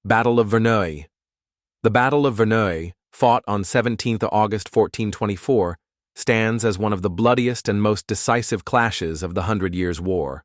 Battle of Verneuil. The Battle of Verneuil, fought on 17 August 1424, stands as one of the bloodiest and most decisive clashes of the Hundred Years' War.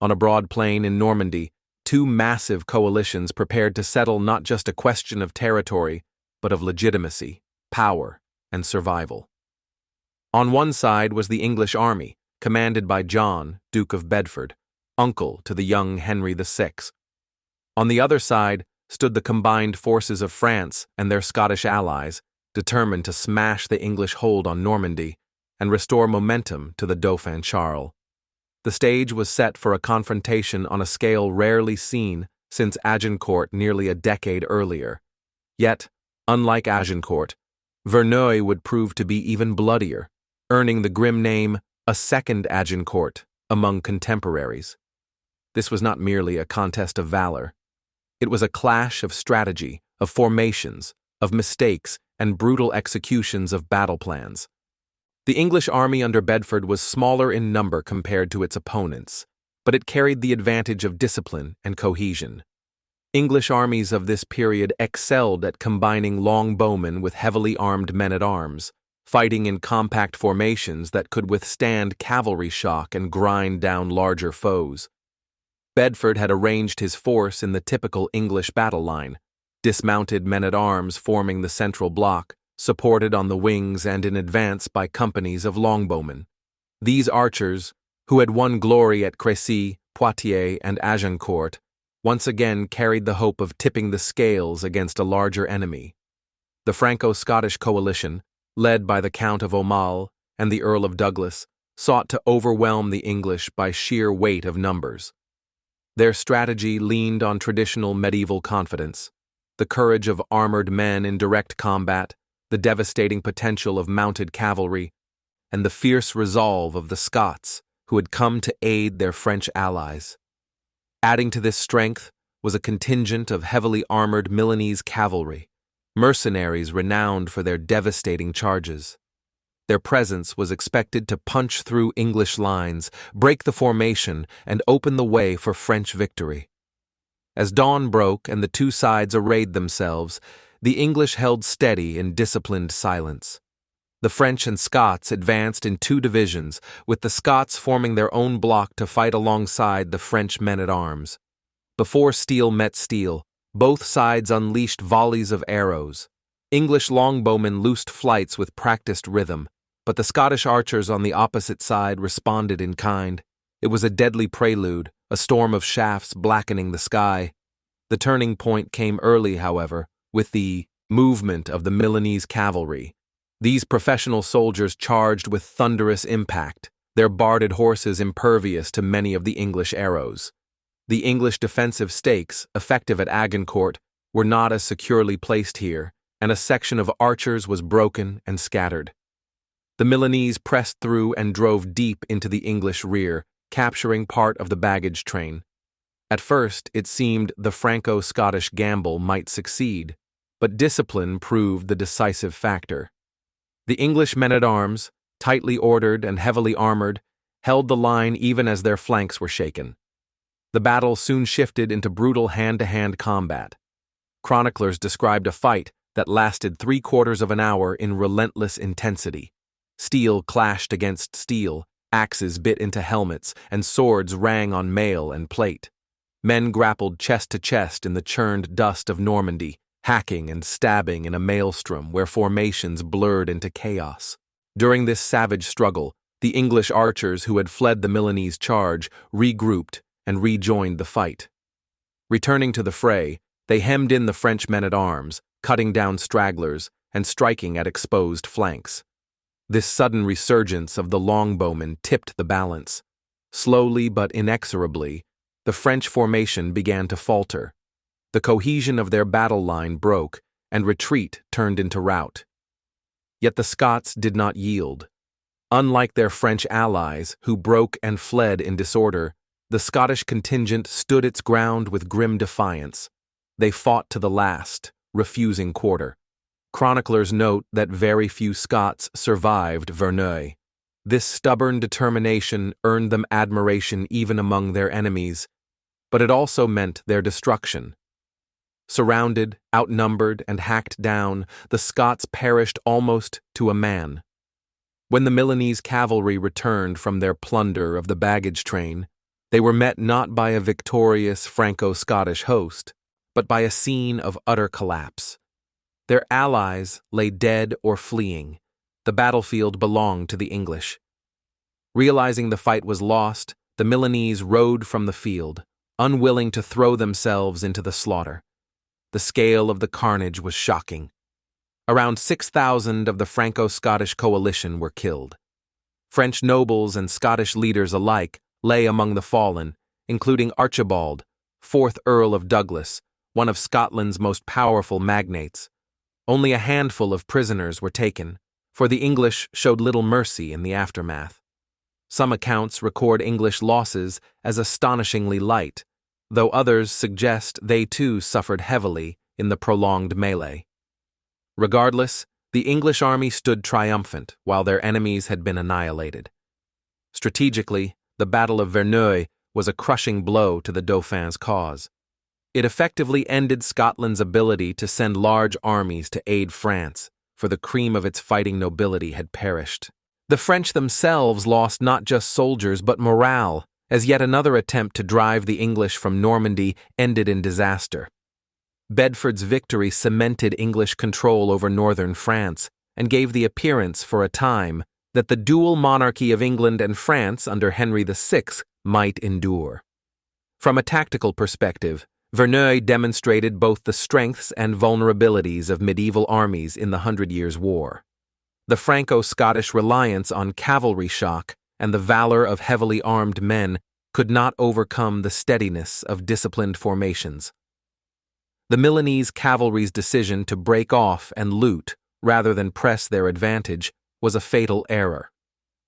On a broad plain in Normandy, two massive coalitions prepared to settle not just a question of territory, but of legitimacy, power, and survival. On one side was the English army, commanded by John, Duke of Bedford, uncle to the young Henry VI. On the other side stood the combined forces of France and their Scottish allies, determined to smash the English hold on Normandy and restore momentum to the Dauphin Charles. The stage was set for a confrontation on a scale rarely seen since Agincourt nearly a decade earlier. Yet, unlike Agincourt, Verneuil would prove to be even bloodier, earning the grim name a Second Agincourt among contemporaries. This was not merely a contest of valor. It was a clash of strategy, of formations, of mistakes, and brutal executions of battle plans. The English army under Bedford was smaller in number compared to its opponents, but it carried the advantage of discipline and cohesion. English armies of this period excelled at combining longbowmen with heavily armed men-at-arms, fighting in compact formations that could withstand cavalry shock and grind down larger foes. Bedford had arranged his force in the typical English battle line, dismounted men-at-arms forming the central block, supported on the wings and in advance by companies of longbowmen. These archers, who had won glory at Crécy, Poitiers, and Agincourt, once again carried the hope of tipping the scales against a larger enemy. The Franco-Scottish coalition, led by the Count of Aumale and the Earl of Douglas, sought to overwhelm the English by sheer weight of numbers. Their strategy leaned on traditional medieval confidence, the courage of armored men in direct combat, the devastating potential of mounted cavalry, and the fierce resolve of the Scots who had come to aid their French allies. Adding to this strength was a contingent of heavily armored Milanese cavalry, mercenaries renowned for their devastating charges. Their presence was expected to punch through English lines, break the formation, and open the way for French victory. As dawn broke and the two sides arrayed themselves, the English held steady in disciplined silence. The French and Scots advanced in two divisions, with the Scots forming their own block to fight alongside the French men-at-arms. Before steel met steel, both sides unleashed volleys of arrows. English longbowmen loosed flights with practiced rhythm, but the Scottish archers on the opposite side responded in kind. It was a deadly prelude, a storm of shafts blackening the sky. The turning point came early, however, with the movement of the Milanese cavalry. These professional soldiers charged with thunderous impact, their barded horses impervious to many of the English arrows. The English defensive stakes, effective at Agincourt, were not as securely placed here, and a section of archers was broken and scattered. The Milanese pressed through and drove deep into the English rear, capturing part of the baggage train. At first, it seemed the Franco-Scottish gamble might succeed, but discipline proved the decisive factor. The English men-at-arms, tightly ordered and heavily armored, held the line even as their flanks were shaken. The battle soon shifted into brutal hand-to-hand combat. Chroniclers described a fight that lasted 3/4 of an hour in relentless intensity. Steel clashed against steel, axes bit into helmets, and swords rang on mail and plate. Men grappled chest to chest in the churned dust of Normandy, hacking and stabbing in a maelstrom where formations blurred into chaos. During this savage struggle, the English archers who had fled the Milanese charge regrouped and rejoined the fight. Returning to the fray, they hemmed in the French men-at-arms, cutting down stragglers and striking at exposed flanks. This sudden resurgence of the longbowmen tipped the balance. Slowly but inexorably, the French formation began to falter. The cohesion of their battle line broke, and retreat turned into rout. Yet the Scots did not yield. Unlike their French allies, who broke and fled in disorder, the Scottish contingent stood its ground with grim defiance. They fought to the last, refusing quarter. Chroniclers note that very few Scots survived Verneuil. This stubborn determination earned them admiration even among their enemies, but it also meant their destruction. Surrounded, outnumbered, and hacked down, the Scots perished almost to a man. When the Milanese cavalry returned from their plunder of the baggage train, they were met not by a victorious Franco-Scottish host, but by a scene of utter collapse. Their allies lay dead or fleeing. The battlefield belonged to the English. Realizing the fight was lost, the Milanese rode from the field, unwilling to throw themselves into the slaughter. The scale of the carnage was shocking. Around 6,000 of the Franco-Scottish coalition were killed. French nobles and Scottish leaders alike lay among the fallen, including Archibald, 4th Earl of Douglas, one of Scotland's most powerful magnates. Only a handful of prisoners were taken, for the English showed little mercy in the aftermath. Some accounts record English losses as astonishingly light, though others suggest they too suffered heavily in the prolonged melee. Regardless, the English army stood triumphant while their enemies had been annihilated. Strategically, the Battle of Verneuil was a crushing blow to the Dauphin's cause. It effectively ended Scotland's ability to send large armies to aid France, for the cream of its fighting nobility had perished. The French themselves lost not just soldiers but morale, as yet another attempt to drive the English from Normandy ended in disaster. Bedford's victory cemented English control over northern France and gave the appearance, for a time, that the dual monarchy of England and France under Henry VI might endure. From a tactical perspective, Verneuil demonstrated both the strengths and vulnerabilities of medieval armies in the Hundred Years' War. The Franco-Scottish reliance on cavalry shock and the valor of heavily armed men could not overcome the steadiness of disciplined formations. The Milanese cavalry's decision to break off and loot rather than press their advantage was a fatal error.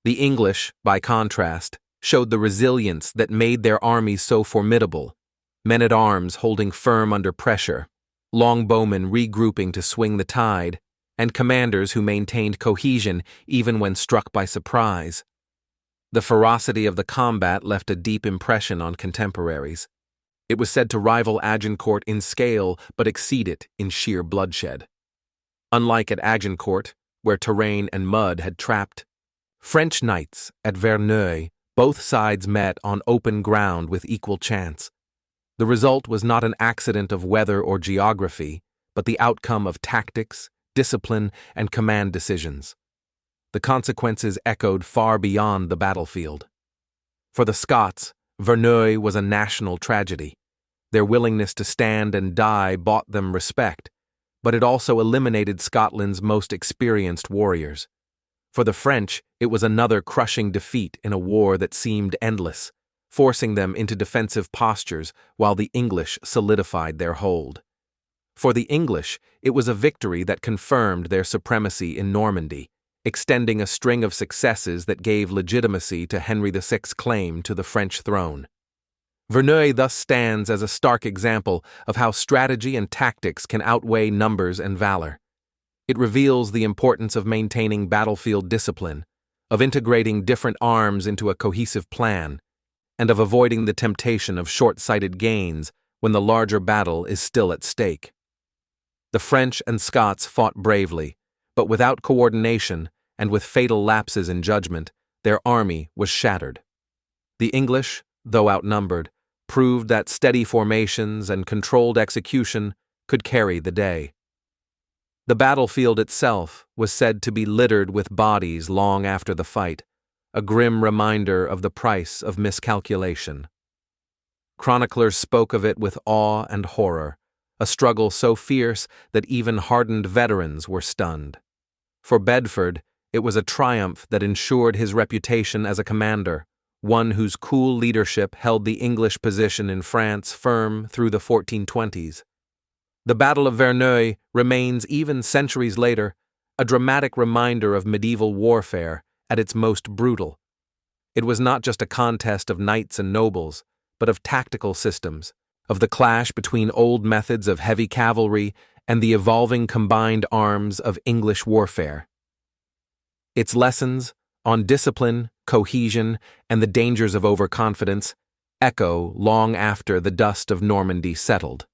The English, by contrast, showed the resilience that made their armies so formidable, men-at-arms holding firm under pressure, longbowmen regrouping to swing the tide, and commanders who maintained cohesion even when struck by surprise. The ferocity of the combat left a deep impression on contemporaries. It was said to rival Agincourt in scale but exceed it in sheer bloodshed. Unlike at Agincourt, where terrain and mud had trapped French knights at Verneuil, both sides met on open ground with equal chance. The result was not an accident of weather or geography, but the outcome of tactics, discipline, and command decisions. The consequences echoed far beyond the battlefield. For the Scots, Verneuil was a national tragedy. Their willingness to stand and die bought them respect, but it also eliminated Scotland's most experienced warriors. For the French, it was another crushing defeat in a war that seemed endless, forcing them into defensive postures while the English solidified their hold. For the English, it was a victory that confirmed their supremacy in Normandy, extending a string of successes that gave legitimacy to Henry VI's claim to the French throne. Verneuil thus stands as a stark example of how strategy and tactics can outweigh numbers and valor. It reveals the importance of maintaining battlefield discipline, of integrating different arms into a cohesive plan, and of avoiding the temptation of short-sighted gains when the larger battle is still at stake. The French and Scots fought bravely, but without coordination and with fatal lapses in judgment, their army was shattered. The English, though outnumbered, proved that steady formations and controlled execution could carry the day. The battlefield itself was said to be littered with bodies long after the fight, a grim reminder of the price of miscalculation. Chroniclers spoke of it with awe and horror, a struggle so fierce that even hardened veterans were stunned. For Bedford, it was a triumph that ensured his reputation as a commander, one whose cool leadership held the English position in France firm through the 1420s. The Battle of Verneuil remains, even centuries later, a dramatic reminder of medieval warfare at its most brutal. It was not just a contest of knights and nobles, but of tactical systems, of the clash between old methods of heavy cavalry and the evolving combined arms of English warfare. Its lessons on discipline, cohesion, and the dangers of overconfidence echo long after the dust of Normandy settled.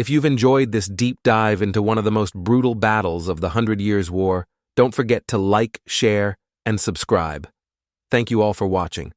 If you've enjoyed this deep dive into one of the most brutal battles of the 100 Years' War, don't forget to like, share, and subscribe. Thank you all for watching.